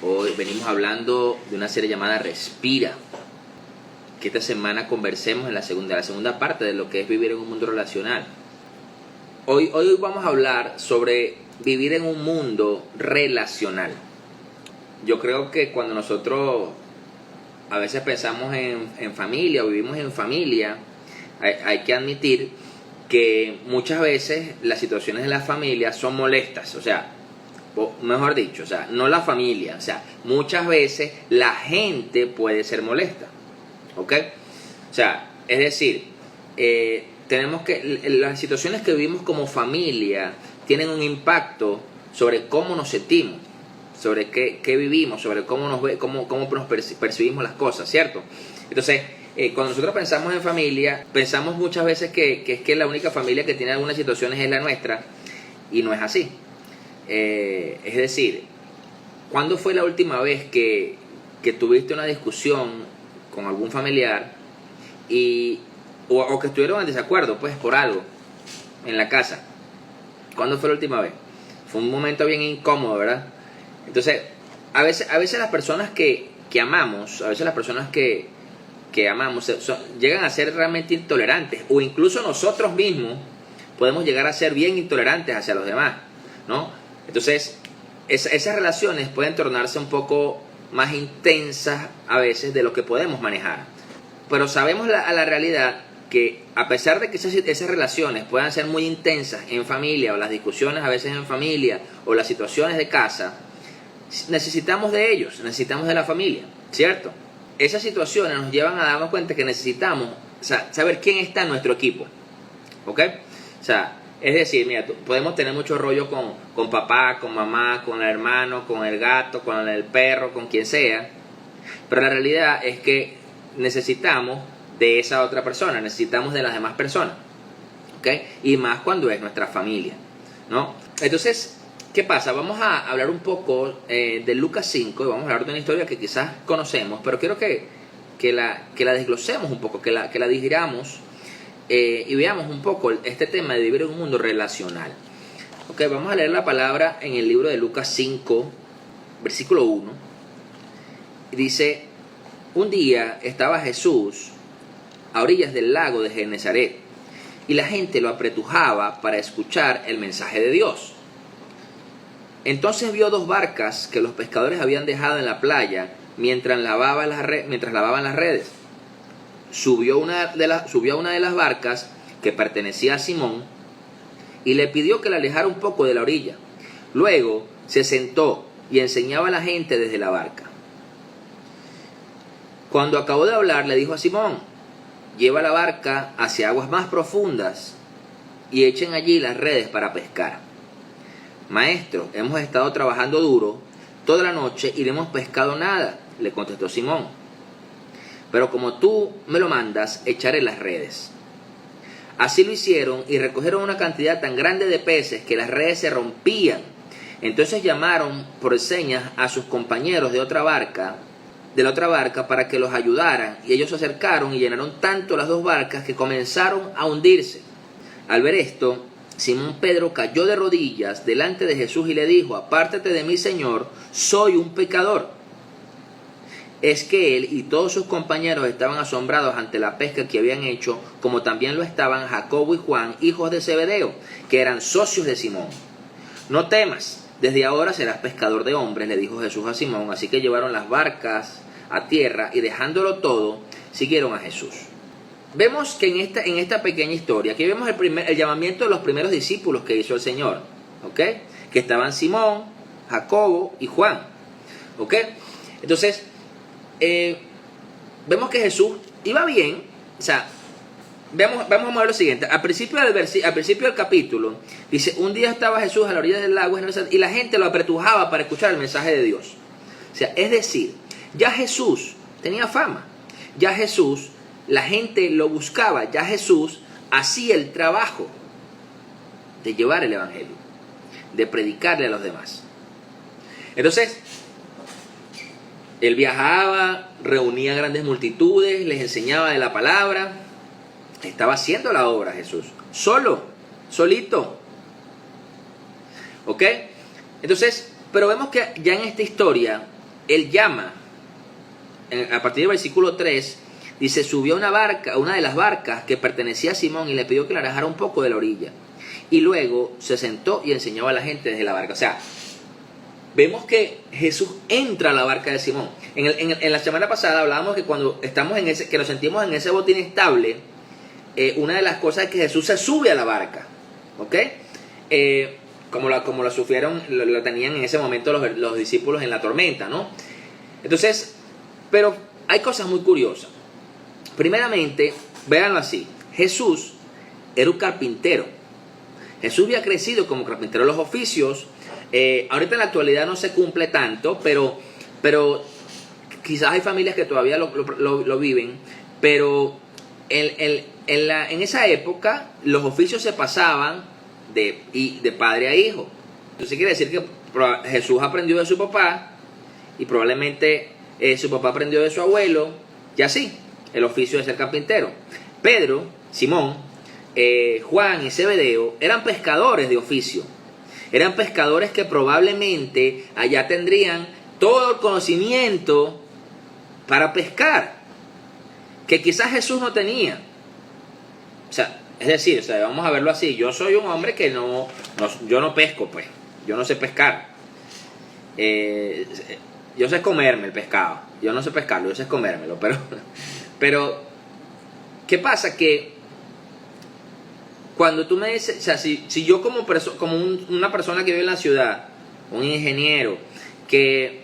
Hoy venimos hablando de una serie llamada Respira. Que esta semana conversemos en la segunda parte de lo que es vivir en un mundo relacional. Hoy vamos a hablar sobre vivir en un mundo relacional. Yo creo que cuando nosotros a veces pensamos en familia o vivimos en familia, hay que admitir que muchas veces las situaciones de la familia son molestas, o mejor dicho, no la familia, muchas veces la gente puede ser molesta, ¿ok? Es decir, tenemos que, las situaciones que vivimos como familia tienen un impacto sobre cómo nos sentimos, sobre qué vivimos, sobre cómo nos percibimos las cosas, ¿cierto? Entonces, cuando nosotros pensamos en familia, pensamos muchas veces que la única familia que tiene algunas situaciones es la nuestra, y no es así. Es decir, ¿cuándo fue la última vez que tuviste una discusión con algún familiar o que estuvieron en desacuerdo pues por algo en la casa? ¿Cuándo fue la última vez? Fue un momento bien incómodo, ¿verdad? Entonces, a veces las personas que amamos, llegan a ser realmente intolerantes, o incluso nosotros mismos podemos llegar a ser bien intolerantes hacia los demás, ¿no? Entonces, esas relaciones pueden tornarse un poco más intensas a veces de lo que podemos manejar. Pero sabemos a la realidad que a pesar de que esas relaciones puedan ser muy intensas en familia, o las discusiones a veces en familia, o las situaciones de casa, necesitamos de ellos, necesitamos de la familia, ¿cierto? Esas situaciones nos llevan a darnos cuenta que necesitamos saber quién está en nuestro equipo, ¿ok? Es decir, mira, podemos tener mucho rollo con papá, con mamá, con el hermano, con el gato, con el perro, con quien sea, pero la realidad es que necesitamos de esa otra persona, necesitamos de las demás personas, ¿ok? Y más cuando es nuestra familia, ¿no? Entonces, ¿qué pasa? Vamos a hablar un poco de Lucas 5 y vamos a hablar de una historia que quizás conocemos, pero quiero que la desglosemos un poco, que la digiramos y veamos un poco este tema de vivir en un mundo relacional. Ok, vamos a leer la palabra en el libro de Lucas 5, versículo 1. Dice: un día estaba Jesús a orillas del lago de Genesaret y la gente lo apretujaba para escuchar el mensaje de Dios. Entonces vio dos barcas que los pescadores habían dejado en la playa mientras lavaban las redes. Subió a una de las barcas que pertenecía a Simón y le pidió que la alejara un poco de la orilla. Luego se sentó y enseñaba a la gente desde la barca. Cuando acabó de hablar, le dijo a Simón: lleva la barca hacia aguas más profundas y echen allí las redes para pescar. Maestro, hemos estado trabajando duro toda la noche y no hemos pescado nada, le contestó Simón. Pero como tú me lo mandas, echaré las redes. Así lo hicieron y recogieron una cantidad tan grande de peces que las redes se rompían. Entonces llamaron por señas a sus compañeros de la otra barca para que los ayudaran, y ellos se acercaron y llenaron tanto las dos barcas que comenzaron a hundirse. Al ver esto, Simón Pedro cayó de rodillas delante de Jesús y le dijo: apártate de mí, Señor, soy un pecador. Es que él y todos sus compañeros estaban asombrados ante la pesca que habían hecho, como también lo estaban Jacobo y Juan, hijos de Zebedeo, que eran socios de Simón. No temas, desde ahora serás pescador de hombres, le dijo Jesús a Simón. Así que llevaron las barcas a tierra y, dejándolo todo, siguieron a Jesús. Vemos que en esta pequeña historia, aquí vemos el llamamiento de los primeros discípulos que hizo el Señor, ¿ok? Que estaban Simón, Jacobo y Juan, ¿ok? Entonces, vemos que Jesús iba bien. Vamos a ver lo siguiente. Al principio del capítulo dice: un día estaba Jesús a la orilla del lago y la gente lo apretujaba para escuchar el mensaje de Dios. Es decir, ya Jesús tenía fama, ya Jesús, la gente lo buscaba, ya Jesús hacía el trabajo de llevar el evangelio, de predicarle a los demás. Entonces, él viajaba, reunía grandes multitudes, les enseñaba de la palabra. Estaba haciendo la obra Jesús, solito. ¿Ok? Entonces, pero vemos que ya en esta historia él llama, a partir del versículo 3, dice, subió a una de las barcas que pertenecía a Simón y le pidió que la alejara un poco de la orilla. Y luego se sentó y enseñaba a la gente desde la barca. O sea, vemos que Jesús entra a la barca de Simón. En la semana pasada hablábamos que cuando estamos que nos sentimos en ese bote inestable, una de las cosas es que Jesús se sube a la barca. ¿Ok? Como la sufrieron, lo tenían en ese momento los discípulos en la tormenta, ¿no? Entonces, pero hay cosas muy curiosas. Primeramente, véanlo así. Jesús era un carpintero. Jesús había crecido como carpintero. Los oficios, ahorita en la actualidad no se cumple tanto, pero quizás hay familias que todavía lo viven, pero en esa época los oficios se pasaban de padre a hijo. Entonces quiere decir que Jesús aprendió de su papá y probablemente su papá aprendió de su abuelo y así, el oficio de ser carpintero. Pedro, Simón, Juan y Zebedeo eran pescadores de oficio. Eran pescadores que probablemente allá tendrían todo el conocimiento para pescar, que quizás Jesús no tenía. O sea, es decir, vamos a verlo así. Yo soy un hombre que yo no pesco, pues. Yo no sé pescar. Yo sé comerme el pescado. Yo no sé pescarlo, yo sé comérmelo. Pero ¿qué pasa? Que cuando tú me dices, o sea, si yo como una persona que vive en la ciudad, un ingeniero, que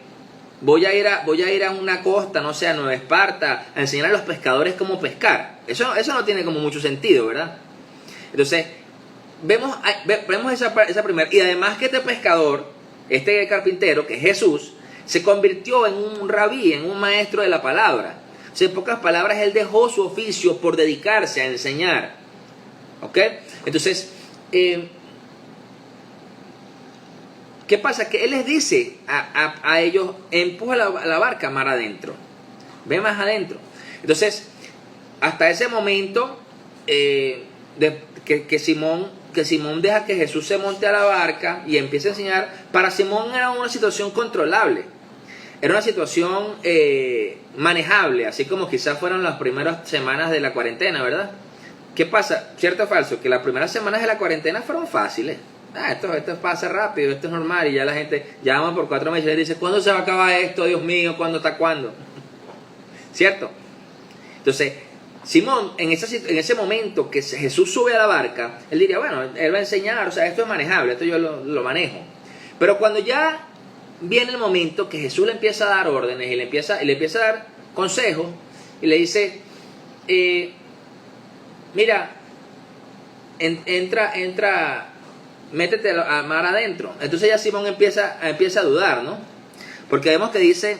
voy a ir a una costa, no sé, a Nueva Esparta, a enseñar a los pescadores cómo pescar. Eso no tiene como mucho sentido, ¿verdad? Entonces, vemos esa primera. Y además que este pescador, este carpintero, que es Jesús, se convirtió en un rabí, en un maestro de la palabra. O sea, en pocas palabras, él dejó su oficio por dedicarse a enseñar. ¿Ok? Entonces, ¿qué pasa? Que él les dice a ellos, empuja la barca mar adentro. Ve más adentro. Entonces, hasta ese momento, que Simón deja que Jesús se monte a la barca y empiece a enseñar, para Simón era una situación controlable. Era una situación manejable, así como quizás fueron las primeras semanas de la cuarentena, ¿verdad? ¿Qué pasa? ¿Cierto o falso? Que las primeras semanas de la cuarentena fueron fáciles. Esto pasa rápido, esto es normal, y ya la gente llama por 4 meses y dice, ¿cuándo se va a acabar esto? Dios mío, ¿cuándo está cuándo? ¿Cierto? Entonces, Simón, en ese momento que Jesús sube a la barca, él diría, bueno, él va a enseñar, o sea, esto es manejable, esto yo lo manejo. Pero cuando ya viene el momento que Jesús le empieza a dar órdenes y le empieza a dar consejos y le dice, mira, entra, métete a mar adentro. Entonces ya Simón empieza a dudar, ¿no? Porque vemos que dice,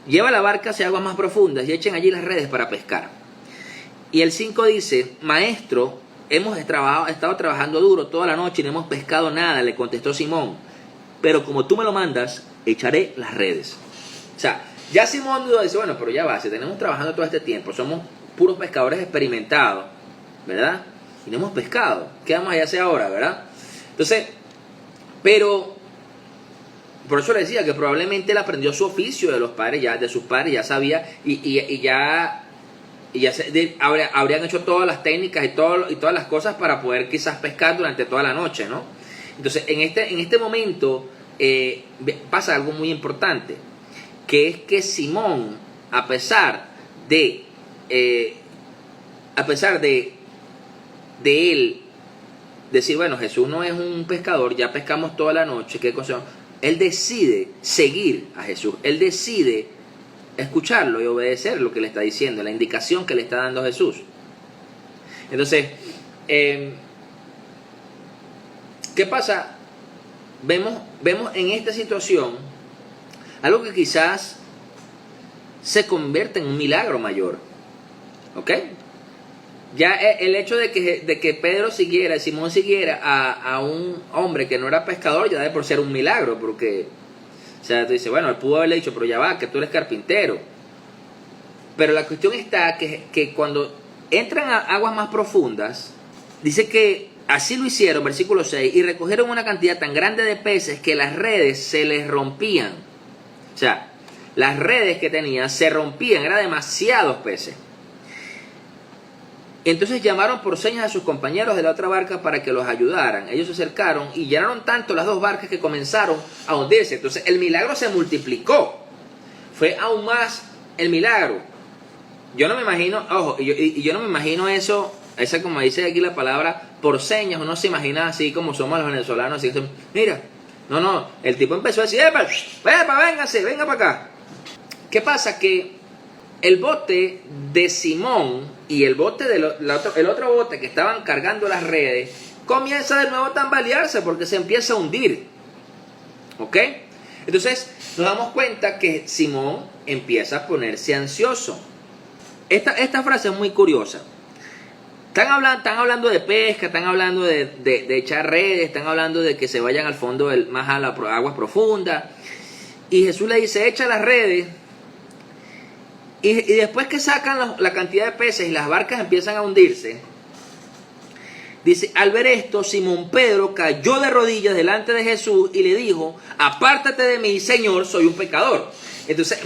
lleva la barca hacia aguas más profundas y echen allí las redes para pescar. Y el 5 dice, maestro, hemos estado trabajando duro toda la noche y no hemos pescado nada, le contestó Simón. Pero como tú me lo mandas, echaré las redes. O sea, ya Simón dice, bueno, pero ya va, si tenemos trabajando todo este tiempo, somos puros pescadores experimentados, ¿verdad? Y no hemos pescado. ¿Qué vamos a hacer ahora, verdad? Entonces, pero por eso le decía que probablemente él aprendió su oficio de los padres, de sus padres, ya sabía, y ya habrían hecho todas las técnicas y todas las cosas para poder quizás pescar durante toda la noche, ¿no? Entonces, en este momento pasa algo muy importante, que es que Simón, a pesar de él decir, bueno, Jesús no es un pescador, ya pescamos toda la noche, ¿qué cosa? Él decide seguir a Jesús, él decide escucharlo y obedecer lo que le está diciendo, la indicación que le está dando Jesús. Entonces, ¿qué pasa? Vemos en esta situación algo que quizás se convierte en un milagro mayor. ¿Ok? Ya el hecho de que Pedro siguiera, Simón siguiera a un hombre que no era pescador, ya debe por ser un milagro, porque, o sea, tú dices, bueno, él pudo haberle dicho, pero ya va, que tú eres carpintero. Pero la cuestión está que cuando entran a aguas más profundas, dice que así lo hicieron, versículo 6, y recogieron una cantidad tan grande de peces que las redes se les rompían. O sea, las redes que tenían se rompían, eran demasiados peces. Entonces llamaron por señas a sus compañeros de la otra barca para que los ayudaran. Ellos se acercaron y llenaron tanto las dos barcas que comenzaron a hundirse. Entonces el milagro se multiplicó. Fue aún más el milagro. Yo no me imagino, ojo, yo no me imagino eso, esa como dice aquí la palabra, por señas. Uno se imagina así como somos los venezolanos, así que, mira, no, el tipo empezó a decir, ¡epa, véngase, venga para acá! ¿Qué pasa? Que el bote de Simón y el bote el otro bote que estaban cargando las redes comienza de nuevo a tambalearse porque se empieza a hundir. ¿Ok? Entonces nos damos cuenta que Simón empieza a ponerse ansioso. Esta frase es muy curiosa. Están hablando de pesca, están hablando de echar redes, están hablando de que se vayan al fondo, más a las aguas profundas. Y Jesús le dice, echa las redes. Y después que sacan la cantidad de peces y las barcas empiezan a hundirse, dice, al ver esto, Simón Pedro cayó de rodillas delante de Jesús y le dijo, apártate de mí, Señor, soy un pecador. Entonces,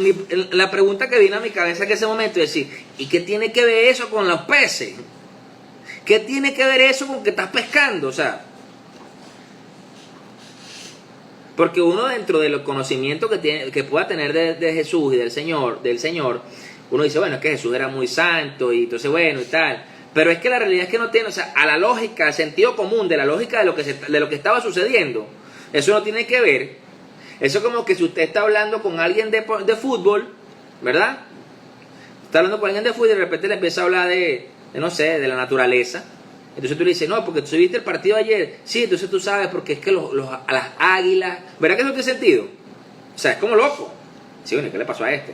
la pregunta que vino a mi cabeza en ese momento es decir, ¿y qué tiene que ver eso con los peces? ¿Qué tiene que ver eso con que estás pescando? O sea, porque uno dentro de los conocimientos que pueda tener de Jesús y del Señor, uno dice, bueno, es que Jesús era muy santo y entonces bueno y tal. Pero es que la realidad es que no tiene, o sea, a la lógica, al sentido común, de la lógica de lo que estaba sucediendo, eso no tiene que ver. Eso es como que si usted está hablando con alguien de fútbol, ¿verdad? Está hablando con alguien de fútbol y de repente le empieza a hablar no sé, de la naturaleza. Entonces tú le dices, no, porque tú viste el partido ayer. Sí, entonces tú sabes, porque es que a las águilas, ¿verdad que eso tiene sentido? O sea, es como loco. Sí, bueno, ¿qué le pasó a este?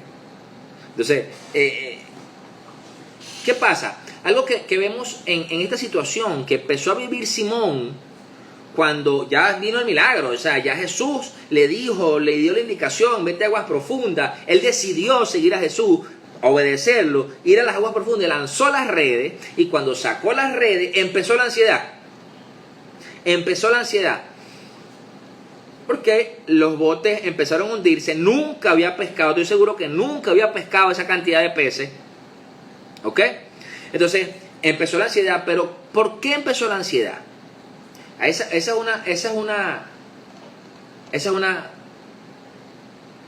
Entonces, ¿qué pasa? Algo que vemos en esta situación que empezó a vivir Simón cuando ya vino el milagro, o sea, ya Jesús le dio la indicación, vete a aguas profundas. Él decidió seguir a Jesús, obedecerlo, ir a las aguas profundas, lanzó las redes y cuando sacó las redes empezó la ansiedad. Porque los botes empezaron a hundirse, nunca había pescado, estoy seguro que nunca había pescado esa cantidad de peces. ¿Ok? Entonces empezó la ansiedad, pero ¿por qué empezó la ansiedad? Esa es una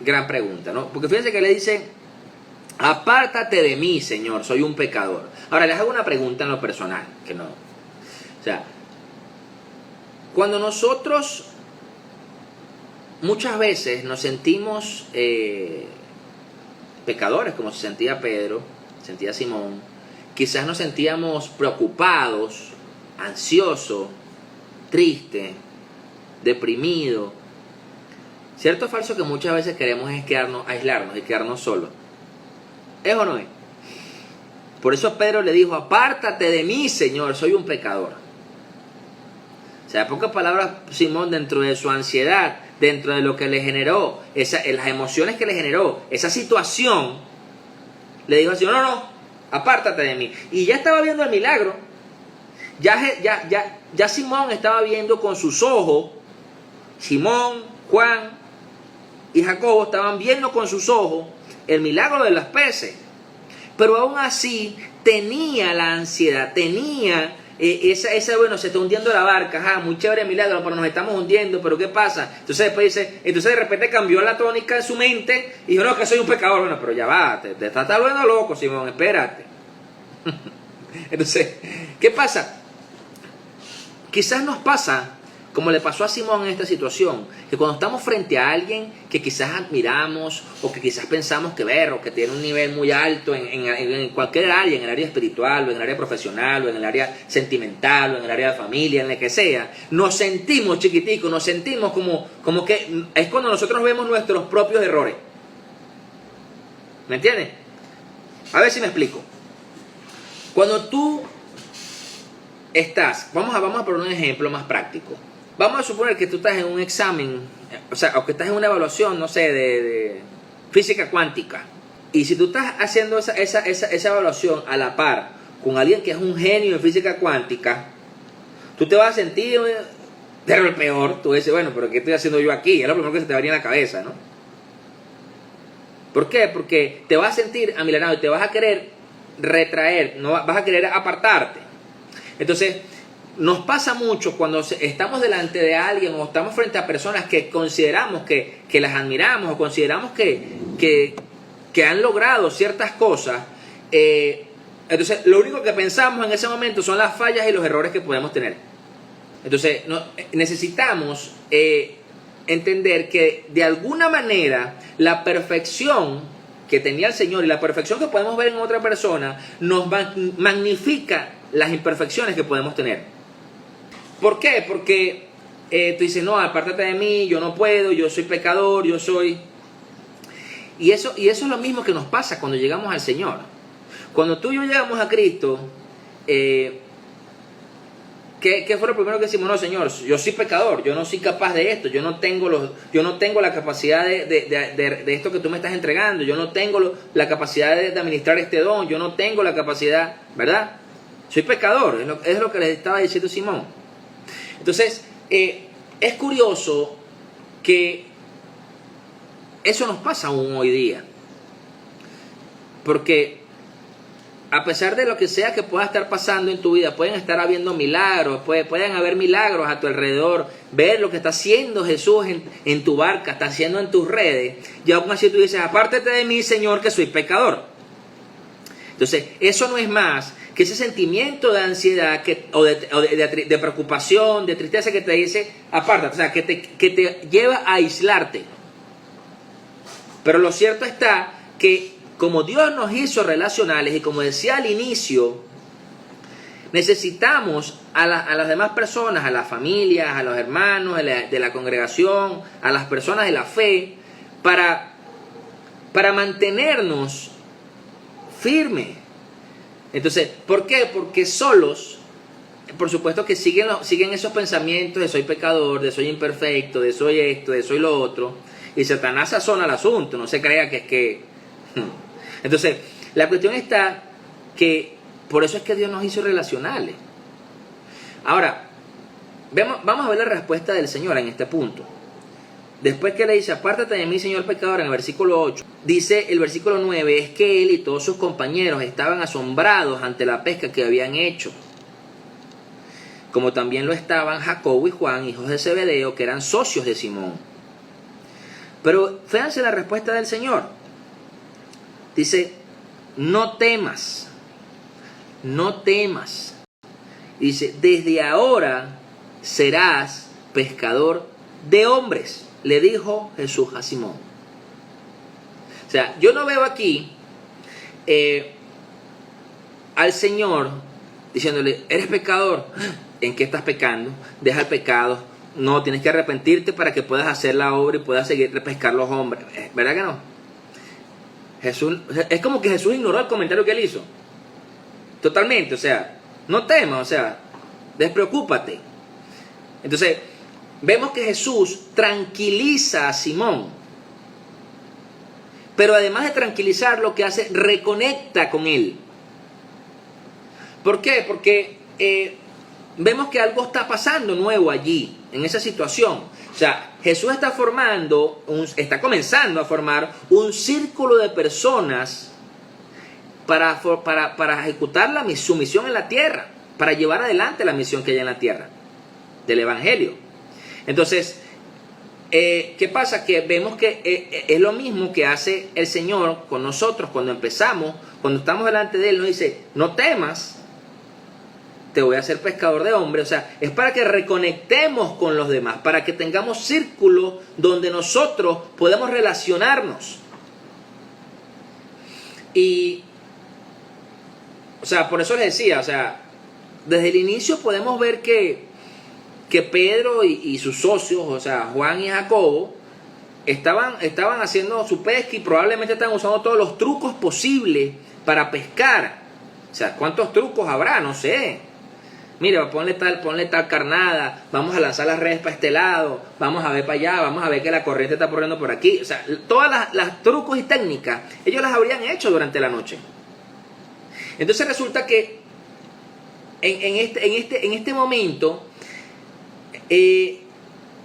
gran pregunta, ¿no? Porque fíjense que le dice, apártate de mí, Señor, soy un pecador. Ahora les hago una pregunta en lo personal, que no. O sea, cuando nosotros muchas veces nos sentimos pecadores, como se sentía Pedro, sentía Simón, quizás nos sentíamos preocupados, ansiosos, tristes, deprimidos. ¿Cierto o falso que muchas veces queremos aislarnos y quedarnos solos? ¿Es o no es? Por eso Pedro le dijo, apártate de mí, Señor, soy un pecador. O sea, en pocas palabras, Simón, dentro de su ansiedad, dentro de lo que le generó, las emociones que le generó, esa situación, le dijo al Señor, no, apártate de mí. Y ya estaba viendo el milagro. Ya Simón estaba viendo con sus ojos, Simón, Juan y Jacobo estaban viendo con sus ojos el milagro de los peces. Pero aún así tenía la ansiedad, tenía bueno, se está hundiendo la barca, muy chévere el milagro, pero nos estamos hundiendo, pero ¿qué pasa? Entonces de repente cambió la tónica de su mente y dijo, no, que soy un pecador. Bueno, pero ya va, te estás volviendo loco, Simón, espérate. Entonces, ¿qué pasa? Quizás nos pasa, como le pasó a Simón en esta situación, que cuando estamos frente a alguien que quizás admiramos o que quizás pensamos o que tiene un nivel muy alto en cualquier área, en el área espiritual o en el área profesional o en el área sentimental o en el área de familia, en la que sea, nos sentimos chiquiticos, nos sentimos como que es cuando nosotros vemos nuestros propios errores. ¿Me entiendes? A ver si me explico. Cuando tú vamos a poner un ejemplo más práctico. Vamos a suponer que tú estás en un examen, o que estás en una evaluación, no sé, de física cuántica. Y si tú estás haciendo esa evaluación a la par con alguien que es un genio en física cuántica, tú te vas a sentir de lo peor. Tú dices, bueno, pero ¿qué estoy haciendo yo aquí? Es lo primero que se te va a venir a la cabeza, ¿no? ¿Por qué? Porque te vas a sentir amilanado y te vas a querer retraer, no vas a querer apartarte. Entonces, nos pasa mucho cuando estamos delante de alguien o estamos frente a personas que consideramos que las admiramos o consideramos que han logrado ciertas cosas. Entonces, lo único que pensamos en ese momento son las fallas y los errores que podemos tener. Entonces, necesitamos entender que de alguna manera la perfección que tenía el Señor y la perfección que podemos ver en otra persona nos magnifica las imperfecciones que podemos tener. ¿Por qué? Porque tú dices, no, apártate de mí, yo no puedo, yo soy pecador, yo soy... Y eso es lo mismo que nos pasa cuando llegamos al Señor. Cuando tú y yo llegamos a Cristo, ¿qué fue lo primero que decimos? No, Señor, yo soy pecador, yo no soy capaz de esto, yo no tengo la capacidad de esto que tú me estás entregando, yo no tengo la capacidad de administrar este don, yo no tengo la capacidad, ¿verdad? Soy pecador, es lo que les estaba diciendo Simón. Entonces, es curioso que eso nos pasa aún hoy día, porque a pesar de lo que sea que pueda estar pasando en tu vida, pueden estar habiendo milagros, pueden haber milagros a tu alrededor, ver lo que está haciendo Jesús en tu barca, está haciendo en tus redes, y aún así tú dices, apártate de mí, Señor, que soy pecador. Entonces, eso no es más que ese sentimiento de ansiedad o de preocupación, de tristeza que te dice, apártate, o sea, que te lleva a aislarte. Pero lo cierto está que como Dios nos hizo relacionales y como decía al inicio, necesitamos a las demás personas, a las familias, a los hermanos de la congregación, a las personas de la fe, para mantenernos firmes. Entonces, ¿por qué? Porque solos, por supuesto que siguen esos pensamientos de soy pecador, de soy imperfecto, de soy esto, de soy lo otro, y Satanás sazona el asunto, no se crea que es que... Entonces, la cuestión está que por eso es que Dios nos hizo relacionales. Ahora, vamos a ver la respuesta del Señor en este punto. Después que le dice, apártate de mí, Señor pecador, en el versículo 8, dice el versículo 9, es que él y todos sus compañeros estaban asombrados ante la pesca que habían hecho, como también lo estaban Jacobo y Juan, hijos de Zebedeo, que eran socios de Simón. Pero fíjense la respuesta del Señor. Dice, no temas. Dice, desde ahora serás pescador de hombres, le dijo Jesús a Simón. O sea, yo no veo aquí al Señor diciéndole, eres pecador. ¿En qué estás pecando? Deja el pecado. No, tienes que arrepentirte para que puedas hacer la obra y puedas seguir de pescar los hombres. ¿Verdad que no? Jesús, es como que Jesús ignoró el comentario que él hizo. Totalmente, o sea, no temas, o sea, despreocúpate. Entonces, vemos que Jesús tranquiliza a Simón. Pero además de tranquilizar, lo que hace, reconecta con él. ¿Por qué? Porque vemos que algo está pasando nuevo allí, en esa situación. O sea, Jesús está comenzando a formar un círculo de personas para ejecutar su misión en la tierra, para llevar adelante la misión que hay en la tierra, del Evangelio. Entonces, ¿qué pasa? Que vemos que es lo mismo que hace el Señor con nosotros cuando estamos delante de Él, nos dice, no temas, te voy a hacer pescador de hombres. O sea, es para que reconectemos con los demás, para que tengamos círculos donde nosotros podemos relacionarnos. Y, o sea, por eso les decía, o sea, desde el inicio podemos ver que Pedro y sus socios, o sea, Juan y Jacobo, estaban haciendo su pesca y probablemente estaban usando todos los trucos posibles para pescar. O sea, ¿cuántos trucos habrá? No sé. Mira, ponle tal carnada, vamos a lanzar las redes para este lado, vamos a ver para allá, vamos a ver que la corriente está corriendo por aquí. O sea, todas las trucos y técnicas, ellos las habrían hecho durante la noche. Entonces resulta que en este momento,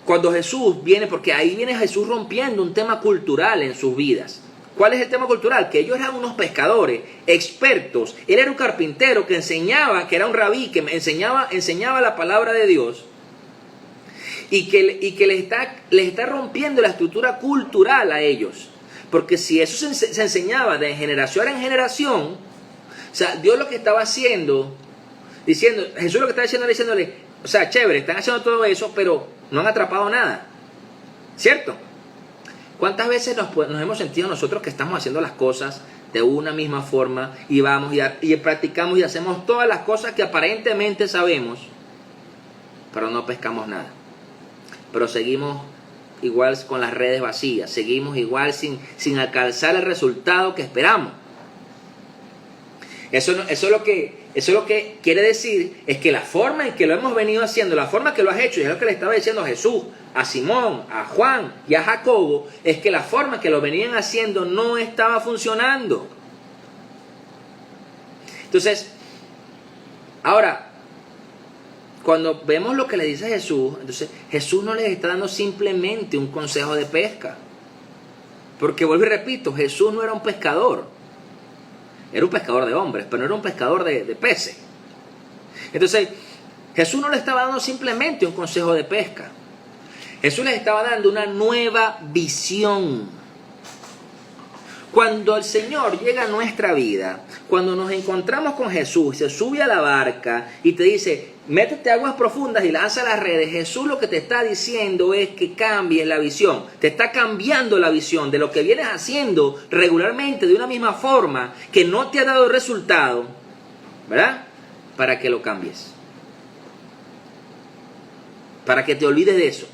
cuando Jesús viene, porque ahí viene Jesús rompiendo un tema cultural en sus vidas. ¿Cuál es el tema cultural? Que ellos eran unos pescadores expertos. Él era un carpintero que enseñaba, que era un rabí, que enseñaba la palabra de Dios. Y que les está rompiendo la estructura cultural a ellos. Porque si eso se enseñaba de generación en generación, o sea, Dios lo que estaba haciendo, Jesús lo que estaba diciéndole, o sea, chévere, están haciendo todo eso, pero no han atrapado nada. ¿Cierto? ¿Cuántas veces nos hemos sentido nosotros que estamos haciendo las cosas de una misma forma y vamos y practicamos y hacemos todas las cosas que aparentemente sabemos, pero no pescamos nada? Pero seguimos igual con las redes vacías, seguimos igual sin alcanzar el resultado que esperamos. Eso es lo que quiere decir, es que la forma en que lo hemos venido haciendo, la forma que lo has hecho, y es lo que le estaba diciendo a Jesús, a Simón, a Juan y a Jacobo, es que la forma que lo venían haciendo no estaba funcionando. Entonces, ahora, cuando vemos lo que le dice Jesús, entonces Jesús no les está dando simplemente un consejo de pesca. Porque vuelvo y repito, Jesús no era un pescador. Era un pescador de hombres, pero no era un pescador de peces. Entonces, Jesús no le estaba dando simplemente un consejo de pesca. Jesús les estaba dando una nueva visión. Cuando el Señor llega a nuestra vida, cuando nos encontramos con Jesús, se sube a la barca y te dice, métete a aguas profundas y lanza las redes, Jesús lo que te está diciendo es que cambies la visión. Te está cambiando la visión de lo que vienes haciendo regularmente de una misma forma que no te ha dado resultado, ¿verdad? Para que lo cambies. Para que te olvides de eso.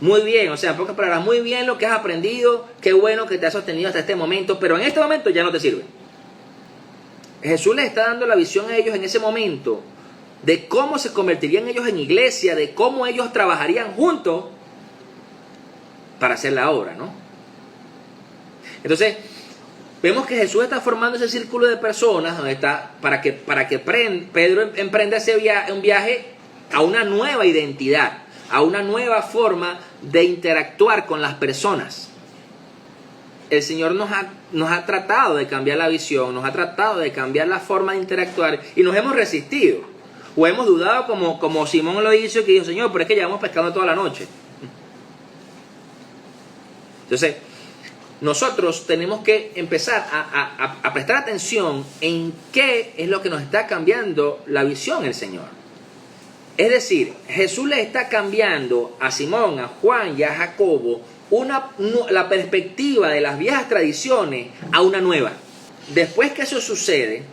Muy bien, o sea, en pocas palabras, muy bien lo que has aprendido, qué bueno que te has sostenido hasta este momento, pero en este momento ya no te sirve. Jesús les está dando la visión a ellos en ese momento de cómo se convertirían ellos en iglesia, de cómo ellos trabajarían juntos para hacer la obra, ¿no? Entonces, vemos que Jesús está formando ese círculo de personas donde está, para que Pedro emprenda un viaje a una nueva identidad, a una nueva forma de interactuar con las personas. El Señor nos ha tratado de cambiar la visión, nos ha tratado de cambiar la forma de interactuar y nos hemos resistido. O hemos dudado como Simón lo hizo, que dijo, Señor, pero es que llevamos pescando toda la noche. Entonces, nosotros tenemos que empezar a prestar atención en qué es lo que nos está cambiando la visión el Señor. Es decir, Jesús le está cambiando a Simón, a Juan y a Jacobo la perspectiva de las viejas tradiciones a una nueva. Después que eso sucede,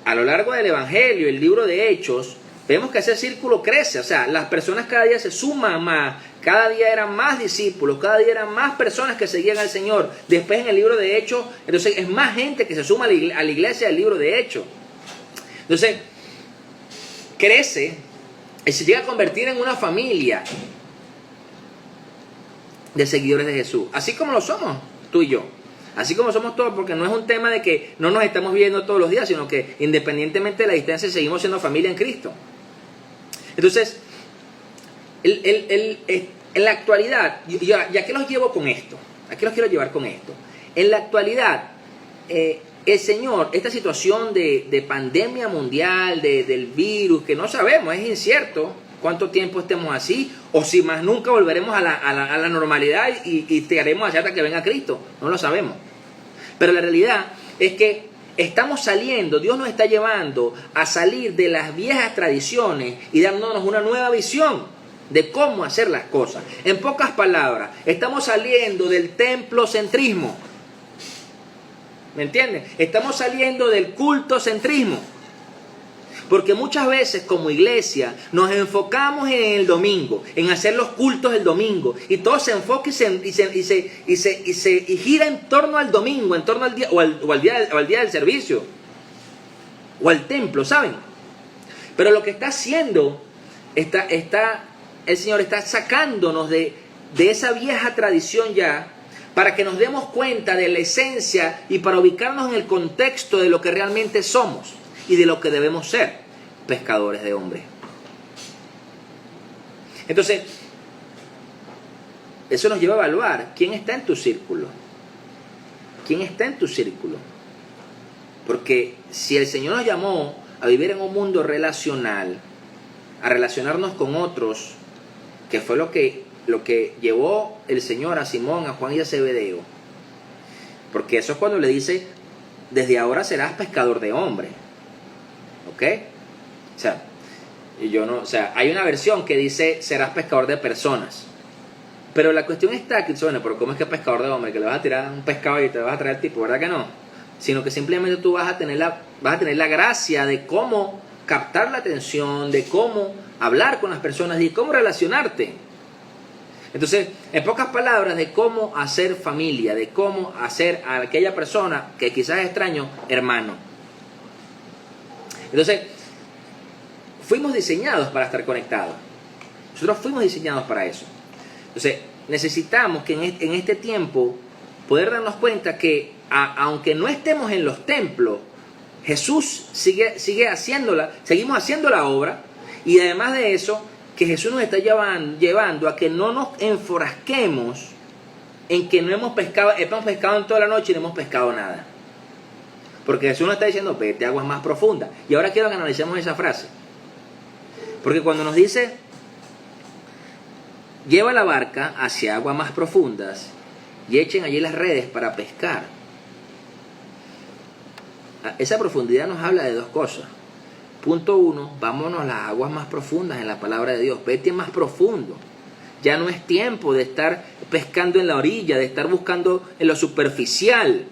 a lo largo del Evangelio, el libro de Hechos, vemos que ese círculo crece. O sea, las personas cada día se suman más, cada día eran más discípulos, cada día eran más personas que seguían al Señor. Después en el libro de Hechos, entonces es más gente que se suma a la iglesia del libro de Hechos. Entonces, crece y se llega a convertir en una familia de seguidores de Jesús. Así como lo somos tú y yo. Así como somos todos, porque no es un tema de que no nos estamos viendo todos los días, sino que independientemente de la distancia seguimos siendo familia en Cristo. Entonces, en la actualidad, ¿ya qué los llevo con esto? ¿A qué los quiero llevar con esto? En la actualidad, el Señor, esta situación de pandemia mundial, del virus, que no sabemos, es incierto cuánto tiempo estemos así, o si más nunca volveremos a la normalidad y te haremos allá hasta que venga Cristo, no lo sabemos. Pero la realidad es que estamos saliendo, Dios nos está llevando a salir de las viejas tradiciones y dándonos una nueva visión de cómo hacer las cosas. En pocas palabras, estamos saliendo del templocentrismo. ¿Me entienden? Estamos saliendo del cultocentrismo. Porque muchas veces como iglesia nos enfocamos en el domingo, en hacer los cultos el domingo, y todo se enfoca y gira en torno al domingo, en torno al día, o al día del servicio, o al templo, ¿saben? Pero lo que está haciendo, el Señor está sacándonos de esa vieja tradición ya, para que nos demos cuenta de la esencia y para ubicarnos en el contexto de lo que realmente somos y de lo que debemos ser, pescadores de hombres. Entonces, eso nos lleva a evaluar quién está en tu círculo. ¿Quién está en tu círculo? Porque si el Señor nos llamó a vivir en un mundo relacional, a relacionarnos con otros, que fue lo que llevó el Señor a Simón, a Juan y a Zebedeo, porque eso es cuando le dice, desde ahora serás pescador de hombres, ¿ok? O sea, hay una versión que dice serás pescador de personas, pero la cuestión está que, bueno, pero ¿cómo es que pescador de hombres? Que le vas a tirar un pescado y te vas a traer el tipo, ¿verdad que no? Sino que simplemente tú vas a tener la gracia de cómo captar la atención, de cómo hablar con las personas y cómo relacionarte. Entonces, en pocas palabras, de cómo hacer familia, de cómo hacer a aquella persona que quizás es extraño, hermano. Entonces, fuimos diseñados para estar conectados. Nosotros fuimos diseñados para eso. Entonces, necesitamos que en este tiempo poder darnos cuenta que aunque no estemos en los templos, Jesús sigue haciéndola, seguimos haciendo la obra, y además de eso, que Jesús nos está llevando a que no nos enfrasquemos en que no hemos pescado en toda la noche y no hemos pescado nada. Porque Jesús nos está diciendo, vete a aguas más profundas. Y ahora quiero que analicemos esa frase. Porque cuando nos dice, lleva la barca hacia aguas más profundas y echen allí las redes para pescar. Esa profundidad nos habla de dos cosas. Punto 1, vámonos a las aguas más profundas en la palabra de Dios. Vete más profundo. Ya no es tiempo de estar pescando en la orilla, de estar buscando en lo superficial,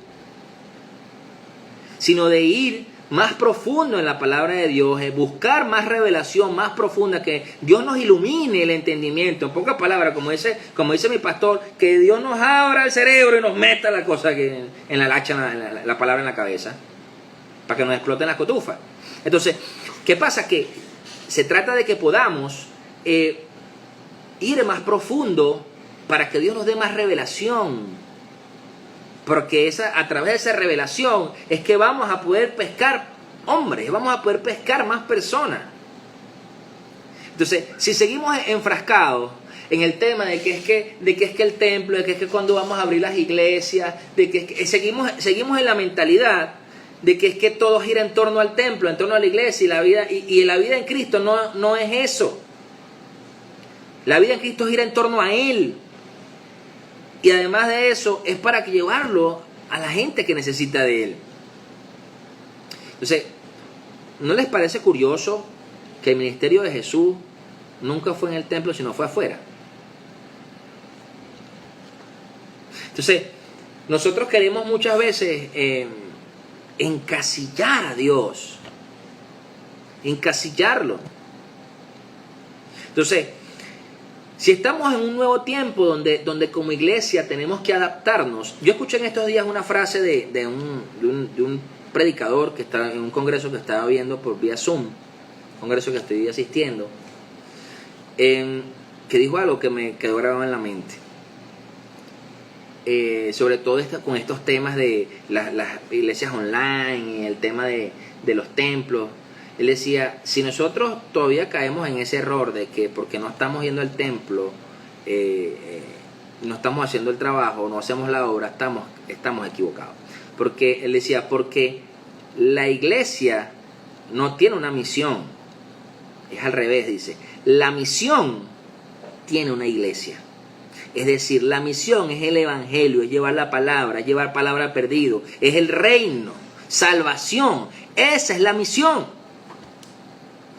sino de ir más profundo en la palabra de Dios, buscar más revelación, más profunda, que Dios nos ilumine el entendimiento. En pocas palabras, como dice mi pastor, que Dios nos abra el cerebro y nos meta la cosa que en la lacha, la palabra en la cabeza, para que nos exploten las cotufas. Entonces, ¿qué pasa? Que se trata de que podamos ir más profundo para que Dios nos dé más revelación. Porque a través de esa revelación es que vamos a poder pescar hombres, vamos a poder pescar más personas. Entonces, si seguimos enfrascados en el tema de que es que el templo, de que es que cuando vamos a abrir las iglesias, de que seguimos en la mentalidad de que es que todo gira en torno al templo, en torno a la iglesia, y la vida en Cristo no es eso. La vida en Cristo gira en torno a Él. Y además de eso, es para llevarlo a la gente que necesita de Él. Entonces, ¿no les parece curioso que el ministerio de Jesús nunca fue en el templo, sino fue afuera? Entonces, nosotros queremos muchas veces encasillar a Dios, encasillarlo. Entonces, si estamos en un nuevo tiempo donde como iglesia tenemos que adaptarnos. Yo escuché en estos días una frase de un predicador que está en un congreso que estaba viendo por vía Zoom, congreso que estoy asistiendo, que dijo algo que me quedó grabado en la mente. Sobre todo con estos temas de las iglesias online y el tema de los templos. Él decía, si nosotros todavía caemos en ese error de que porque no estamos yendo al templo, no estamos haciendo el trabajo, no hacemos la obra, estamos equivocados. Porque él decía, porque la iglesia no tiene una misión, es al revés, dice, la misión tiene una iglesia. Es decir, la misión es el evangelio, es llevar la palabra, es llevar palabra perdido, es el reino, salvación, esa es la misión.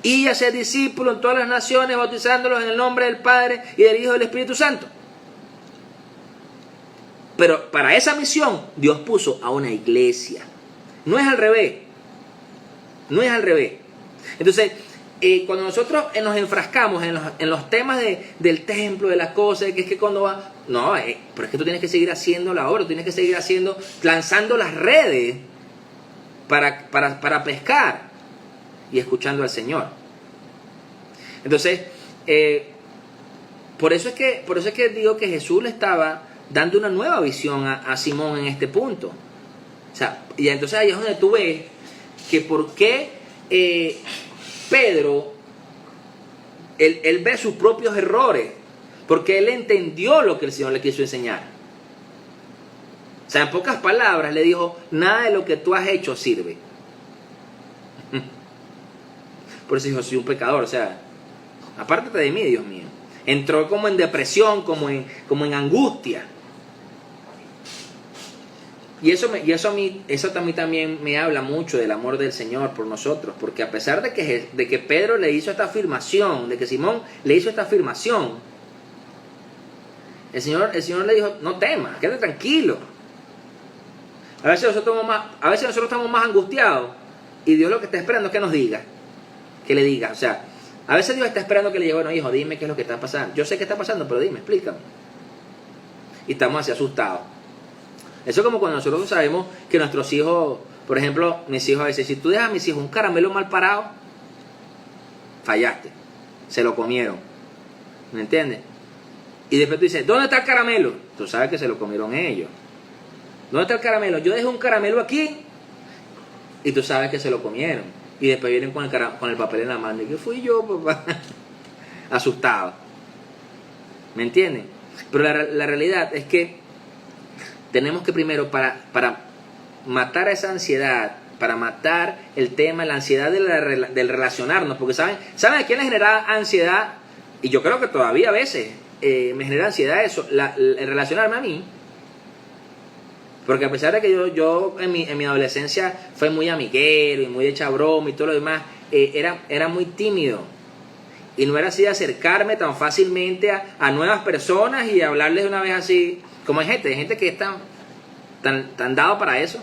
Y hacer discípulos en todas las naciones, bautizándolos en el nombre del Padre y del Hijo y del Espíritu Santo. Pero para esa misión Dios puso a una iglesia. No es al revés. No es al revés. Entonces, cuando nosotros nos enfrascamos en los temas del templo, de las cosas, que es que cuando va... No, pero es que tú tienes que seguir haciendo la obra, tú tienes que seguir lanzando las redes para pescar y escuchando al Señor. Entonces, por eso es que digo que Jesús le estaba dando una nueva visión a Simón en este punto. O sea, y entonces ahí es donde tú ves que por qué Pedro, él ve sus propios errores, porque él entendió lo que el Señor le quiso enseñar. O sea, en pocas palabras le dijo, nada de lo que tú has hecho sirve. Por eso dijo, soy un pecador, o sea, apártate de mí, Dios mío. Entró como en depresión, como en angustia. Y eso a mí también me habla mucho del amor del Señor por nosotros, porque a pesar de que Pedro le hizo esta afirmación, de que Simón le hizo esta afirmación, el Señor le dijo, no temas, quédate tranquilo. A veces nosotros estamos más angustiados y Dios lo que está esperando es que nos diga, que le diga, o sea, a veces Dios está esperando que le diga, bueno, hijo, dime qué es lo que está pasando. Yo sé qué está pasando, pero dime, explícame. Y estamos así asustados. Eso es como cuando nosotros sabemos que nuestros hijos, por ejemplo, mis hijos a veces, si tú dejas a mis hijos un caramelo mal parado, fallaste, se lo comieron, ¿me entiendes? Y después tú dices, ¿dónde está el caramelo? Tú sabes que se lo comieron ellos. ¿Dónde está el caramelo? Yo dejé un caramelo aquí y tú sabes que se lo comieron. Y después vienen con el papel en la mano y que fui yo, papá. Asustado. ¿Me entienden? Pero la realidad es que tenemos que primero, para matar esa ansiedad, para matar el tema, la ansiedad del relacionarnos, porque ¿saben a quién le genera ansiedad? Y yo creo que todavía a veces me genera ansiedad eso, el relacionarme a mí. Porque a pesar de que yo en mi adolescencia fue muy amiguero y muy hecha broma y todo lo demás, era muy tímido. Y no era así de acercarme tan fácilmente a nuevas personas y hablarles una vez así. Como hay gente que es tan dado para eso,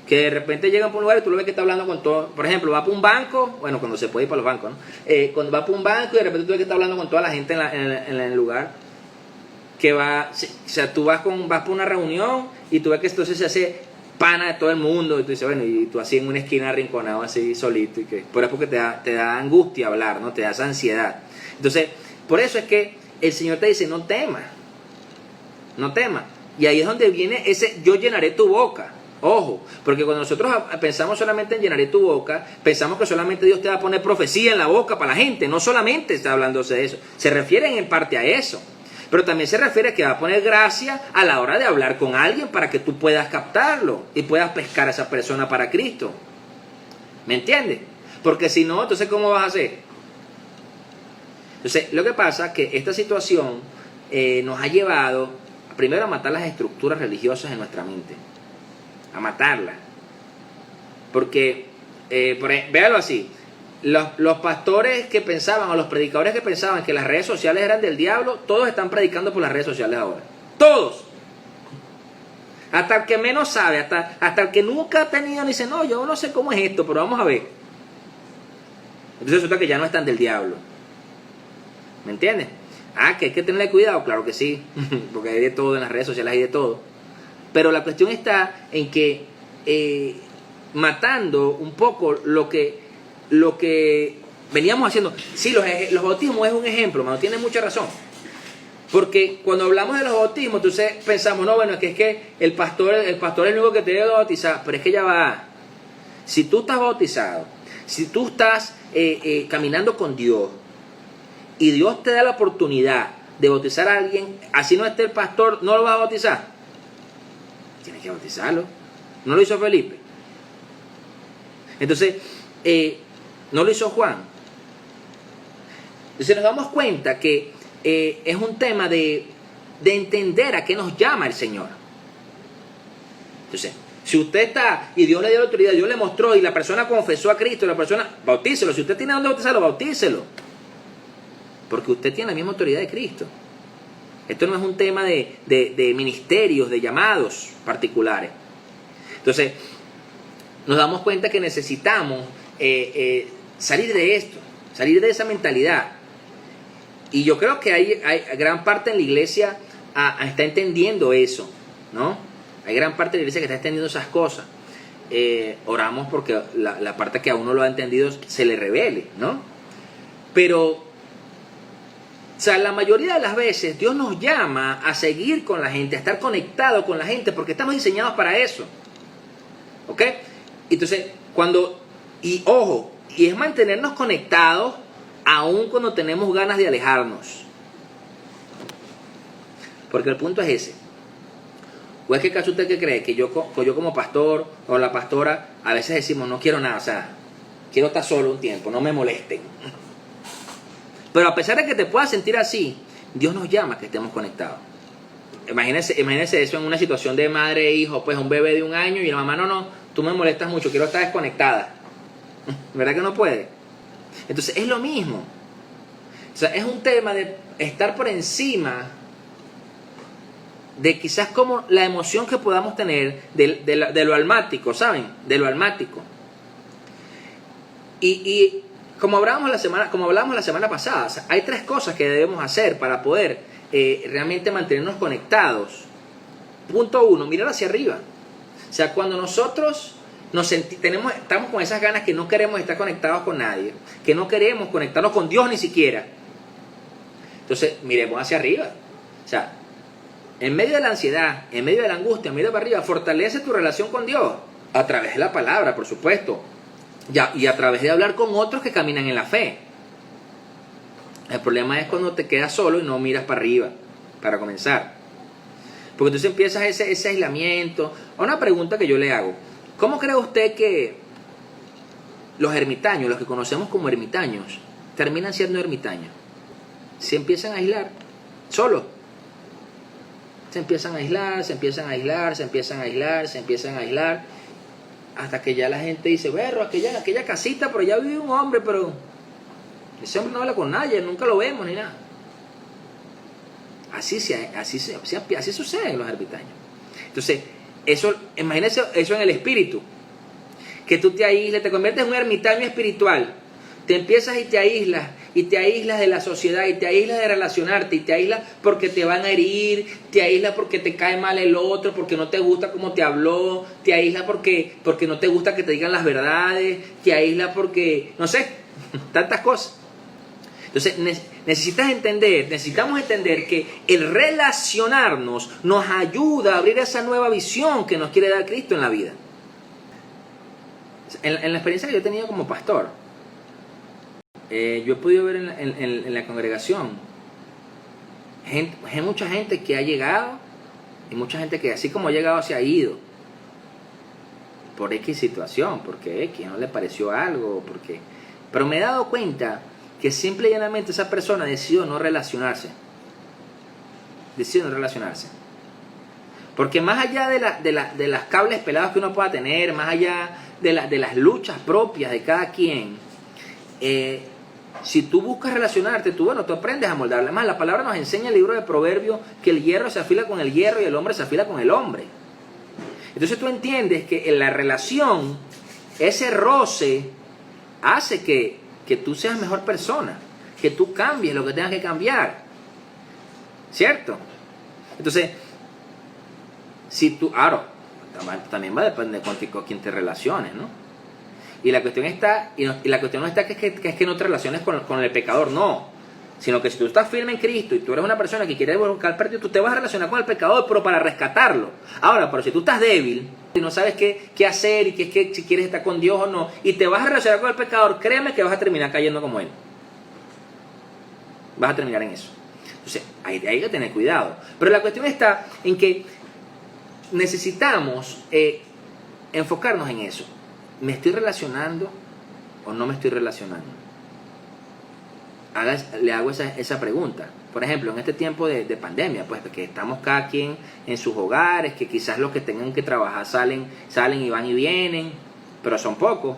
que de repente llegan por un lugar y tú lo ves que está hablando con todo. Por ejemplo, va para un banco, bueno, cuando se puede ir para los bancos, ¿no? Cuando va para un banco y de repente tú ves que está hablando con toda la gente en el lugar. Que va, o sea, tú vas para una reunión y tú ves que entonces se hace pana de todo el mundo y tú dices, bueno, y tú así en una esquina arrinconado así solito, y que por eso porque te da angustia hablar, ¿no? Te da esa ansiedad. Entonces, por eso es que el Señor te dice, no temas, no temas. Y ahí es donde viene ese yo llenaré tu boca. Ojo, porque cuando nosotros pensamos solamente en llenaré tu boca, pensamos que solamente Dios te va a poner profecía en la boca para la gente. No solamente está hablándose de eso, se refieren en parte a eso. Pero también se refiere a que va a poner gracia a la hora de hablar con alguien para que tú puedas captarlo y puedas pescar a esa persona para Cristo. ¿Me entiendes? Porque si no, entonces ¿cómo vas a hacer? Entonces, lo que pasa es que esta situación nos ha llevado primero a matar las estructuras religiosas en nuestra mente. A matarlas. Porque, véalo así. Los pastores que pensaban, o los predicadores que pensaban que las redes sociales eran del diablo, todos están predicando por las redes sociales ahora. Todos. Hasta el que menos sabe, hasta el que nunca ha tenido, ni dice, no, yo no sé cómo es esto, pero vamos a ver. Entonces resulta que ya no están del diablo. ¿Me entiendes? Que hay que tenerle cuidado, claro que sí, porque hay de todo en las redes sociales, hay de todo. Pero la cuestión está en que matando un poco lo que veníamos haciendo. Sí, los bautismos es un ejemplo, mano, tiene mucha razón. Porque cuando hablamos de los bautismos, entonces pensamos, no, bueno, es que el pastor es el único que te debe bautizar. Pero es que ya va. Si tú estás bautizado, si tú estás caminando con Dios, y Dios te da la oportunidad de bautizar a alguien, así no esté el pastor, ¿no lo vas a bautizar? Tienes que bautizarlo. ¿No lo hizo Felipe? Entonces, no lo hizo Juan. Entonces nos damos cuenta que es un tema de entender a qué nos llama el Señor. Entonces, si usted está y Dios le dio la autoridad, Dios le mostró y la persona confesó a Cristo, la persona, bautícelo. Si usted tiene donde bautizarlo, bautícelo. Porque usted tiene la misma autoridad de Cristo. Esto no es un tema de ministerios, de llamados particulares. Entonces, nos damos cuenta que necesitamos salir de esto, salir de esa mentalidad. Y yo creo que hay gran parte en la iglesia está entendiendo eso, ¿no? Hay gran parte de la iglesia que está entendiendo esas cosas. Oramos porque la parte que aún no lo ha entendido se le revele, ¿no? Pero, o sea, la mayoría de las veces Dios nos llama a seguir con la gente, a estar conectados con la gente, porque estamos diseñados para eso. ¿Ok? Entonces, ojo, y es mantenernos conectados aun cuando tenemos ganas de alejarnos. Porque el punto es ese. ¿O es que acaso usted que cree que yo como pastor o la pastora a veces decimos no quiero nada, o sea, quiero estar solo un tiempo, no me molesten? Pero a pesar de que te puedas sentir así, Dios nos llama a que estemos conectados. Imagínese eso en una situación de madre e hijo, pues un bebé de 1 año y la mamá, no, tú me molestas mucho, quiero estar desconectada. ¿Verdad que no puede? Entonces es lo mismo. O sea, es un tema de estar por encima de quizás como la emoción que podamos tener de lo almático, ¿saben? De lo almático. Y como hablábamos la semana pasada, o sea, hay 3 cosas que debemos hacer para poder realmente mantenernos conectados. Punto 1, mirar hacia arriba. O sea, cuando nosotros estamos con esas ganas que no queremos estar conectados con nadie, que no queremos conectarnos con Dios ni siquiera, entonces miremos hacia arriba. O sea, en medio de la ansiedad, en medio de la angustia, mira para arriba, fortalece tu relación con Dios a través de la palabra, por supuesto, y a través de hablar con otros que caminan en la fe. El problema es cuando te quedas solo y no miras para arriba, para comenzar. Porque entonces empiezas ese aislamiento. Una pregunta que yo le hago: ¿cómo cree usted que los ermitaños, los que conocemos como ermitaños, terminan siendo ermitaños? Se empiezan a aislar, solos. Se empiezan a aislar, se empiezan a aislar, se empiezan a aislar, se empiezan a aislar, hasta que ya la gente dice, bueno, aquella casita, pero ya vive un hombre, pero ese hombre no habla con nadie, nunca lo vemos ni nada. Así sucede en los ermitaños. Entonces, imagínense eso en el espíritu, que tú te aíslas, te conviertes en un ermitaño espiritual, te empiezas y te aíslas de la sociedad, y te aíslas de relacionarte, y te aíslas porque te van a herir, te aíslas porque te cae mal el otro, porque no te gusta cómo te habló, te aíslas porque no te gusta que te digan las verdades, te aíslas porque, no sé, tantas cosas. Entonces necesitamos entender que el relacionarnos nos ayuda a abrir esa nueva visión que nos quiere dar Cristo en la vida. En la experiencia que yo he tenido como pastor, yo he podido ver en la congregación mucha gente que ha llegado y mucha gente que así como ha llegado se ha ido por X situación, porque X no le pareció algo, pero me he dado cuenta que simple y llanamente esa persona decidió no relacionarse. Porque más allá de las cables pelados que uno pueda tener, más allá de las luchas propias de cada quien, si tú buscas relacionarte, tú aprendes a moldarle. Además, la palabra nos enseña en el libro de Proverbios que el hierro se afila con el hierro y el hombre se afila con el hombre. Entonces tú entiendes que en la relación, ese roce hace que tú seas mejor persona, que tú cambies lo que tengas que cambiar, ¿cierto? Entonces, si tú, también va a depender con quién te relaciones, ¿no? Y la cuestión está, la cuestión no está que es que no te relaciones con el pecador, no. Sino que si tú estás firme en Cristo y tú eres una persona que quiere buscar perdido, tú te vas a relacionar con el pecador, pero para rescatarlo. Ahora, pero si tú estás débil y no sabes qué hacer y si quieres estar con Dios o no, y te vas a relacionar con el pecador, créeme que vas a terminar cayendo como él. Vas a terminar en eso. Entonces, hay que tener cuidado. Pero la cuestión está en que necesitamos enfocarnos en eso. ¿Me estoy relacionando o no me estoy relacionando? Le hago esa pregunta. Por ejemplo, en este tiempo de pandemia, pues que estamos cada quien en sus hogares, que quizás los que tengan que trabajar salen y van y vienen, pero son pocos.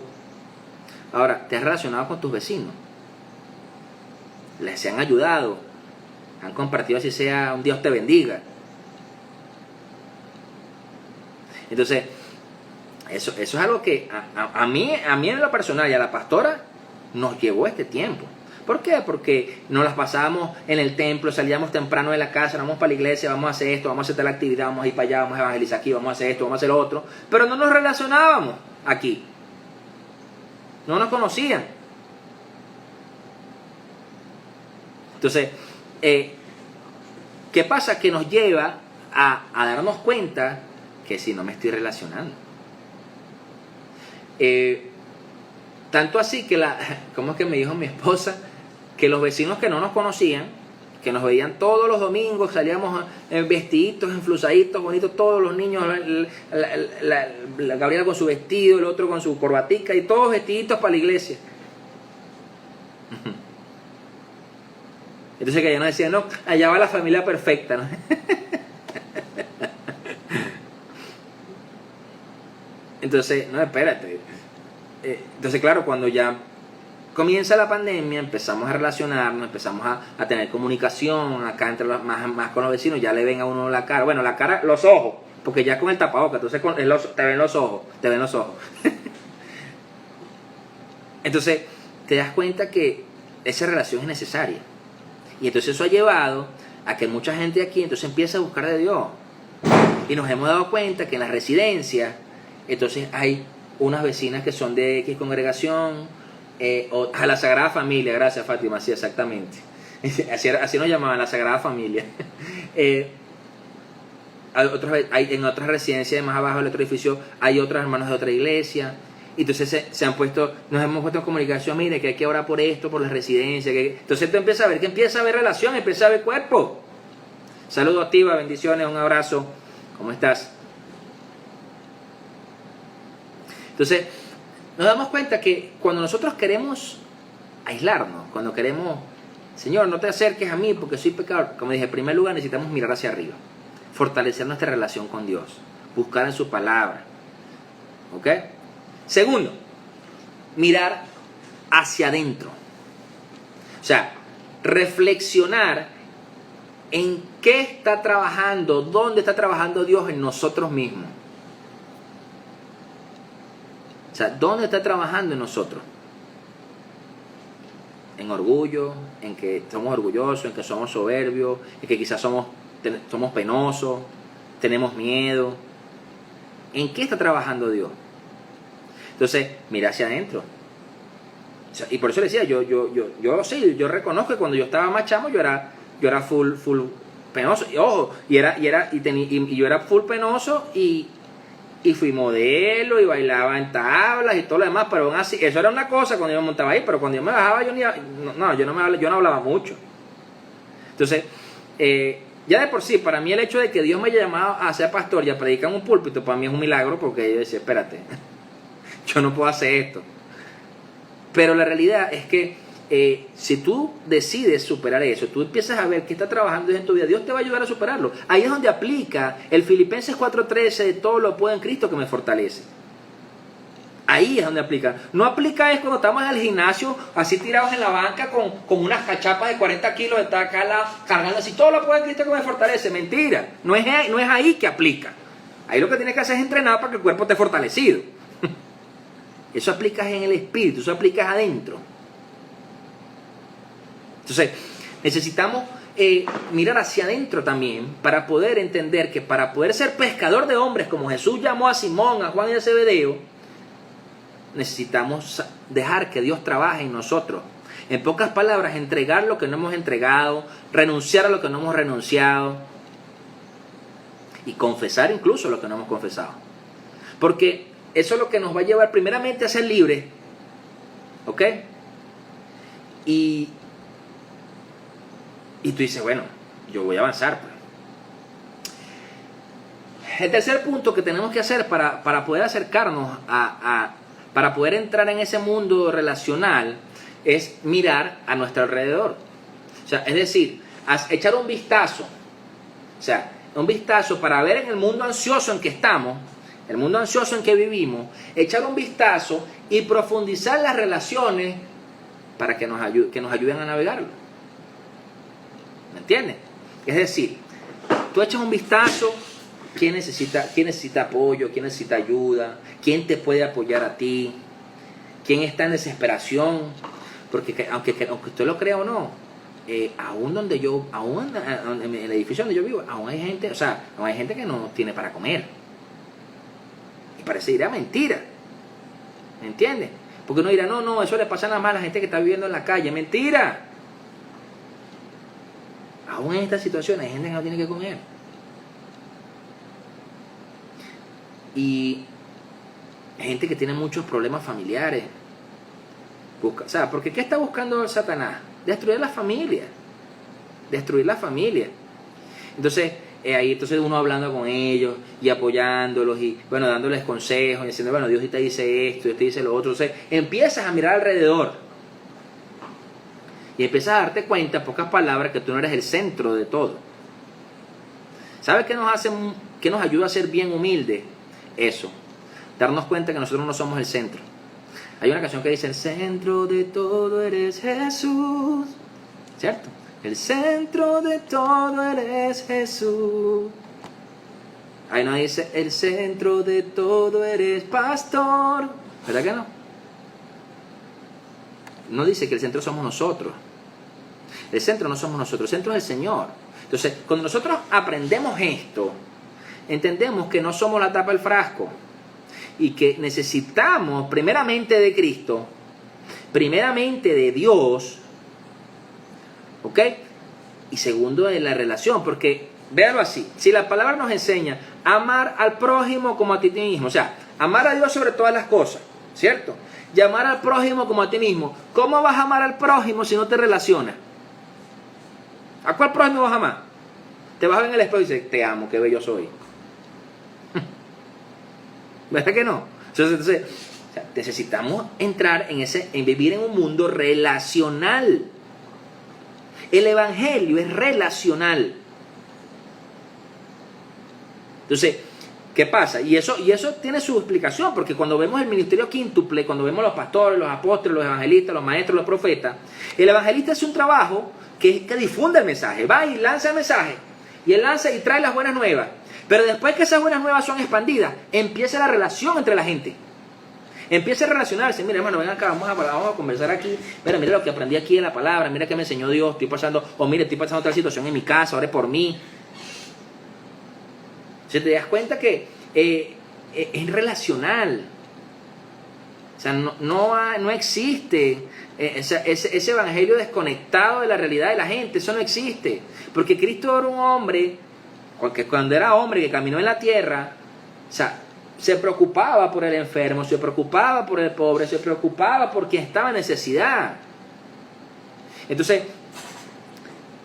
Ahora, ¿te has relacionado con tus vecinos? ¿Les han ayudado? ¿Han compartido así sea un Dios te bendiga? Entonces, eso es algo que a mí en lo personal y a la pastora nos llevó este tiempo. ¿Por qué? Porque nos las pasábamos en el templo, salíamos temprano de la casa, vamos para la iglesia, vamos a hacer esto, vamos a hacer tal actividad, vamos a ir para allá, vamos a evangelizar aquí, vamos a hacer esto, vamos a hacer lo otro, pero no nos relacionábamos aquí. No nos conocían. Entonces, ¿qué pasa? Que nos lleva a darnos cuenta que si no me estoy relacionando. Tanto así que ¿cómo es que me dijo mi esposa? Que los vecinos que no nos conocían, que nos veían todos los domingos, salíamos vestiditos, enflusaditos, bonitos, todos los niños, la Gabriela con su vestido, el otro con su corbatica y todos vestiditos para la iglesia. Entonces que ya nos decían, no, allá va la familia perfecta, ¿no? Entonces, no, espérate. Entonces, claro, cuando ya comienza la pandemia, empezamos a relacionarnos, empezamos a tener comunicación acá entre más con los vecinos, ya le ven a uno la cara, bueno, la cara, los ojos, porque ya con el tapabocas, entonces te ven los ojos. Entonces, te das cuenta que esa relación es necesaria. Y entonces eso ha llevado a que mucha gente aquí entonces empieza a buscar de Dios. Y nos hemos dado cuenta que en las residencias, entonces hay unas vecinas que son de X congregación, o a la Sagrada Familia, gracias Fátima, sí, exactamente. Así nos llamaban, la Sagrada Familia. En otras residencias más abajo del otro edificio hay otros hermanos de otra iglesia. Entonces nos hemos puesto en comunicación, mire que hay que orar por esto, por la residencia. Entonces tú empiezas a ver que empieza a haber relación, empieza a haber cuerpo. Saludos activa, bendiciones, un abrazo. ¿Cómo estás? Entonces, nos damos cuenta que cuando nosotros queremos aislarnos, cuando queremos, Señor, no te acerques a mí porque soy pecador, como dije, en primer lugar necesitamos mirar hacia arriba, fortalecer nuestra relación con Dios, buscar en su palabra. ¿Ok? Segundo, mirar hacia adentro. O sea, reflexionar en qué está trabajando, dónde está trabajando Dios en nosotros mismos. O sea, ¿dónde está trabajando en nosotros? En orgullo, en que somos orgullosos, en que somos soberbios, en que quizás somos penosos, tenemos miedo. ¿En qué está trabajando Dios? Entonces, mira hacia adentro. O sea, y por eso le decía, yo reconozco que cuando yo estaba más chamo, yo era full penoso. Y ojo, yo era full penoso y fui modelo y bailaba en tablas y todo lo demás, pero aún así, eso era una cosa cuando yo me montaba ahí, pero cuando yo me bajaba yo no hablaba mucho. Entonces, ya de por sí, para mí el hecho de que Dios me haya llamado a ser pastor y a predicar en un púlpito, para mí es un milagro, porque yo decía, espérate, yo no puedo hacer esto. Pero la realidad es que si tú decides superar eso, tú empiezas a ver que está trabajando en tu vida, Dios te va a ayudar a superarlo. Ahí es donde aplica el Filipenses 4:13 de todo lo puedo en Cristo que me fortalece. Ahí es donde aplica. No aplica es cuando estamos en el gimnasio, así tirados en la banca con unas cachapas de 40 kilos, de estar acá cargando así, todo lo puedo en Cristo que me fortalece. Mentira, no es ahí que aplica. Ahí lo que tienes que hacer es entrenar para que el cuerpo esté fortalecido. Eso aplicas en el espíritu, eso aplicas adentro. Entonces, necesitamos mirar hacia adentro también para poder entender que para poder ser pescador de hombres, como Jesús llamó a Simón, a Juan y a Zebedeo, necesitamos dejar que Dios trabaje en nosotros. En pocas palabras, entregar lo que no hemos entregado, renunciar a lo que no hemos renunciado y confesar incluso lo que no hemos confesado. Porque eso es lo que nos va a llevar primeramente a ser libres. ¿Ok? Y tú dices, bueno, yo voy a avanzar. Pues. El tercer punto que tenemos que hacer para poder acercarnos para poder entrar en ese mundo relacional es mirar a nuestro alrededor. O sea, es decir, echar un vistazo. O sea, un vistazo para ver en el mundo ansioso en que estamos, el mundo ansioso en que vivimos, echar un vistazo y profundizar las relaciones para que nos ayuden a navegarlo. ¿Me entiendes? Es decir, tú echas un vistazo, ¿quién necesita apoyo? ¿Quién necesita ayuda? ¿Quién te puede apoyar a ti? ¿Quién está en desesperación? Porque aunque usted lo crea o no, aún en el edificio donde yo vivo, aún hay gente que no tiene para comer. Y parecería mentira. ¿Me entiendes? Porque uno dirá, no, eso le pasa nada más a la gente que está viviendo en la calle. ¡Mentira! Aún en estas situaciones hay gente que no tiene que comer. Y hay gente que tiene muchos problemas familiares. ¿Porque qué está buscando Satanás? Destruir la familia. destruir la familia. Entonces, ahí entonces uno hablando con ellos y apoyándolos y, bueno, dándoles consejos y diciendo, bueno, Dios te dice esto, Dios te dice lo otro. Entonces, empiezas a mirar alrededor y empiezas a darte cuenta, en pocas palabras, que tú no eres el centro de todo. ¿Sabes qué nos ayuda a ser bien humildes? Eso, darnos cuenta que nosotros no somos el centro. Hay una canción que dice, el centro de todo eres Jesús, ¿cierto? El centro de todo eres Jesús. Ahí no dice, el centro de todo eres pastor. ¿Verdad que no? No dice que el centro somos nosotros. El centro no somos nosotros, el centro es el Señor. Entonces, cuando nosotros aprendemos esto, entendemos que no somos la tapa del frasco y que necesitamos primeramente de Cristo, primeramente de Dios, ¿ok? Y segundo, de la relación, porque véanlo así, si la palabra nos enseña a amar al prójimo como a ti mismo, o sea, amar a Dios sobre todas las cosas, ¿cierto? Y amar al prójimo como a ti mismo. ¿Cómo vas a amar al prójimo si no te relacionas? ¿A cuál prójimo vas a amar? Te vas a ver en el espejo y dices, te amo, qué bello soy. ¿Verdad que no? Entonces, o sea, necesitamos entrar en vivir en un mundo relacional. El evangelio es relacional. Entonces, ¿qué pasa? Y eso tiene su explicación, porque cuando vemos el ministerio quíntuple, cuando vemos los pastores, los apóstoles, los evangelistas, los maestros, los profetas, el evangelista hace un trabajo que difunde el mensaje, va y lanza el mensaje, y él lanza y trae las buenas nuevas. Pero después que esas buenas nuevas son expandidas, empieza la relación entre la gente. Empieza a relacionarse. Mira, hermano, ven acá, vamos a conversar aquí. Mira lo que aprendí aquí en la palabra. Mira que me enseñó Dios. Estoy pasando tal situación en mi casa. Ore por mí. Si te das cuenta que es relacional. O sea, no existe ese evangelio desconectado de la realidad de la gente. Eso no existe. Porque Cristo era un hombre, porque cuando era hombre que caminó en la tierra, o sea, se preocupaba por el enfermo, se preocupaba por el pobre, se preocupaba por quien estaba en necesidad. Entonces,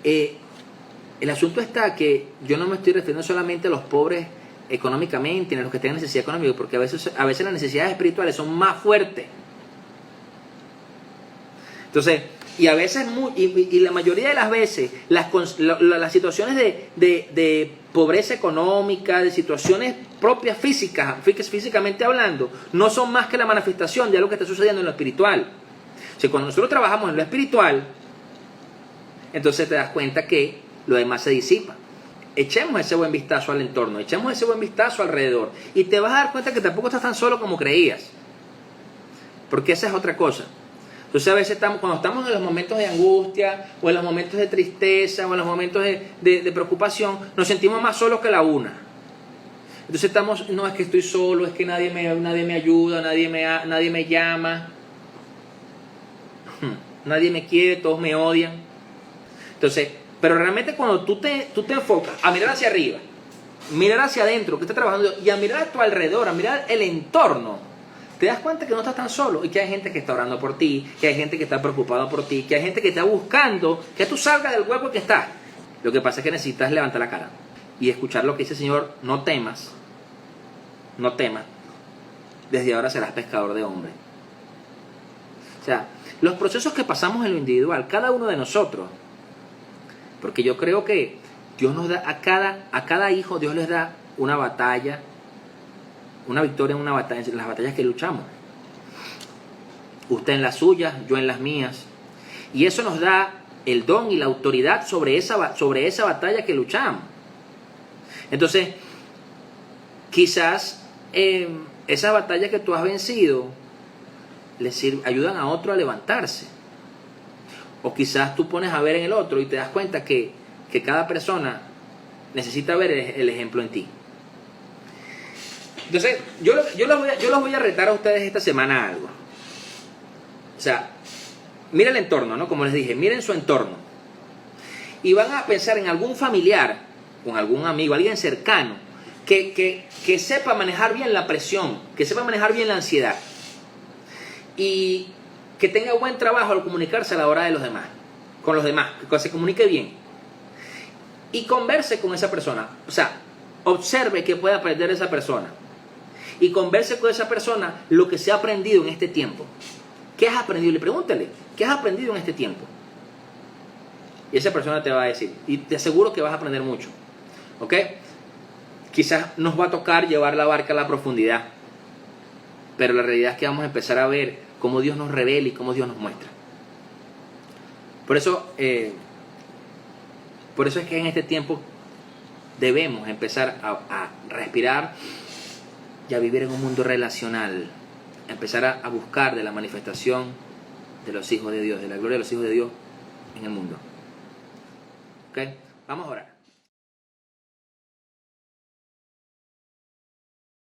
el asunto está que yo no me estoy refiriendo solamente a los pobres económicamente, ni a los que tengan necesidad económica, porque a veces las necesidades espirituales son más fuertes. Entonces, y a veces, y la mayoría de las veces, las situaciones de pobreza económica, de situaciones propias físicamente hablando, no son más que la manifestación de algo que está sucediendo en lo espiritual. O sea, cuando nosotros trabajamos en lo espiritual, entonces te das cuenta que lo demás se disipa. Echemos ese buen vistazo al entorno, echemos ese buen vistazo alrededor, y te vas a dar cuenta que tampoco estás tan solo como creías. Porque esa es otra cosa. Entonces a veces cuando estamos en los momentos de angustia, o en los momentos de tristeza, o en los momentos de preocupación, nos sentimos más solos que la una. Entonces no, es que estoy solo, es que nadie me ayuda, nadie me llama, nadie me quiere, todos me odian. Entonces, pero realmente cuando tú te enfocas a mirar hacia arriba, mirar hacia adentro, que estás trabajando, y a mirar a tu alrededor, a mirar el entorno, te das cuenta que no estás tan solo y que hay gente que está orando por ti, que hay gente que está preocupada por ti, que hay gente que está buscando que tú salgas del hueco que estás. Lo que pasa es que necesitas levantar la cara y escuchar lo que dice el Señor: no temas, desde ahora serás pescador de hombres. O sea, los procesos que pasamos en lo individual, cada uno de nosotros, porque yo creo que Dios nos da a cada hijo, Dios les da una batalla, una victoria en una batalla, en las batallas que luchamos. Usted en las suyas, yo en las mías. Y eso nos da el don y la autoridad sobre esa batalla que luchamos. Entonces, quizás esas batallas que tú has vencido ayudan a otro a levantarse. O quizás tú pones a ver en el otro y te das cuenta que cada persona necesita ver el ejemplo en ti. Entonces, yo los voy a retar a ustedes esta semana algo. O sea, mira el entorno, ¿no? Como les dije, miren su entorno. Y van a pensar en algún familiar, con algún amigo, alguien cercano, que sepa manejar bien la presión, que sepa manejar bien la ansiedad. Y que tenga buen trabajo al comunicarse a la hora de los demás, con los demás, que se comunique bien. y converse con esa persona. O sea, observe qué puede aprender esa persona. Y converse con esa persona lo que se ha aprendido en este tiempo. ¿Qué has aprendido? Le pregúntale, ¿qué has aprendido en este tiempo? Y esa persona te va a decir, y te aseguro que vas a aprender mucho. ¿Ok? Quizás nos va a tocar llevar la barca a la profundidad, pero la realidad es que vamos a empezar a ver cómo Dios nos revela y cómo Dios nos muestra. Por eso es que en este tiempo debemos empezar a respirar y a vivir en un mundo relacional, empezar a buscar de la manifestación de los hijos de Dios, de la gloria de los hijos de Dios en el mundo. ¿Ok? Vamos a orar.